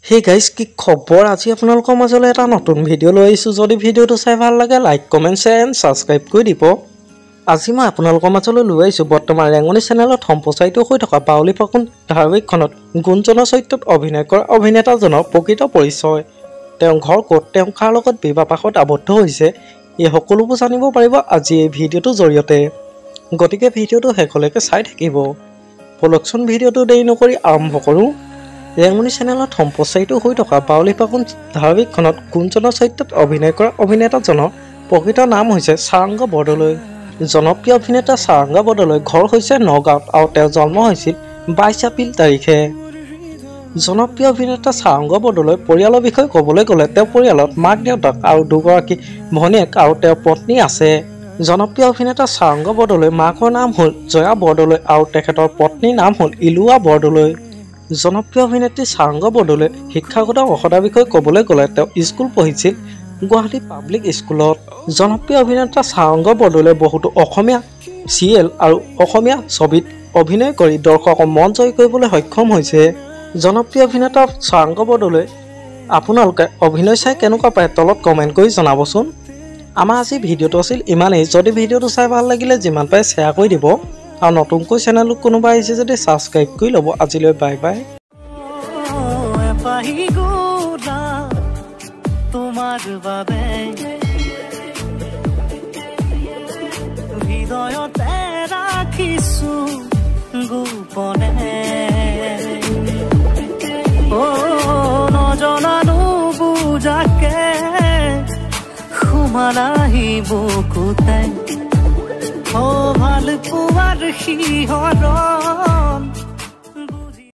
Hey guys, কি খবৰ আজি আপোনালোকৰ মাজলৈ এটা নতুন ভিডিও লৈ আহিছো যদি ভিডিওটো চাই ভাল লাগে like comment share and subscribe কৰি দিব আজি মই আপোনালোকৰ মাজলৈ লৈ আহিছো বৰ্তমান ৰেঙনি চেনেলত সম্প্ৰচাৰিত হৈ থকা বাউলী ফাগুন ধাৰাবাহিকখনত গুণজনৰ চৰিত্ৰত অভিনয় কৰা অভিনেতাজনৰ প্ৰকৃত পৰিচয় তেওঁ ঘৰ ক'ত তেওঁ কাৰ লগত বিবাহপাশত আবদ্ধ হৈছে এই সকলোবোৰ জানিব পাৰিব আজি এই ভিডিওটোৰ জৰিয়তে গতিকে ভিডিওটো শেষলৈকে চাই থাকিব প্ৰডাকচন ভিডিওটো দেৰি নকৰি আৰম্ভ কৰোঁ ৰেঙনি চেনেলত সম্প্ৰচাৰিত হৈ থকা বাউলী ফাগুন ধাৰাবাহিকখনত গুণজনৰ চৰিত্ৰত অভিনয় কৰা অভিনেতাজনৰ প্ৰকৃত নাম হৈছে সাৰংগ বৰদলৈ জনপ্ৰিয় অভিনেতা সাৰংগ বৰদলৈ ঘৰ হৈছে নগাঁৱত আৰু তেওঁৰ জন্ম হৈছিল 22 এপ্ৰিল তাৰিখে জনপ্ৰিয় অভিনেতা সাৰংগ বৰদলৈ পৰিয়ালৰ বিষয়ে ক'বলৈ গ'লে তেওঁৰ পৰিয়ালত মাক দেউতাক আৰু দুগৰাকী ভনীয়েক আৰু তেওঁৰ পত্নী আছে জনপ্ৰিয় অভিনেতা সাৰংগ বৰদলৈ মাকৰ নাম হ'ল জয়া বৰদলৈ আৰু তেখেতৰ পত্নীৰ নাম হ'ল ইলুৱা বৰদলৈ জনপ্ৰিয় অভিনেত্ৰী সাৰংগ বৰদলৈ শিক্ষাগত অৰ্হতাৰ বিষয়ে ক'বলৈ গ'লে তেওঁ স্কুল পঢ়িছিল গুৱাহাটী পাব্লিক স্কুলত জনপ্ৰিয় অভিনেতা সাৰংগ বৰদলৈ বহুতো অসমীয়া চিৰিয়েল আৰু অসমীয়া ছবিত অভিনয় কৰি দৰ্শকৰ মন জয় কৰিবলৈ সক্ষম হৈছে জনপ্ৰিয় অভিনেতা সাৰংগ বৰদলৈ আপোনালোকে অভিনয় চাই কেনেকুৱা পায় তলত কমেণ্ট কৰি জনাবচোন আমাৰ আজি ভিডিওটো আছিল ইমানেই যদি ভিডিওটো চাই ভাল লাগিলে যিমান পাৰে শ্বেয়াৰ কৰি দিব আৰু নতুনকৈ চেনেলক কোনোবা আহিছে যদি সাবস্ক্ৰাইব কৰি ল'ব আজিলৈ বাই বাই তোমাৰ বাবে হৃদয়তে ৰাখিছো গোপনে ও নজনানো বুজাকে সুমানাহি বুকুতে ও ভাল পোৱাৰ শিহৰ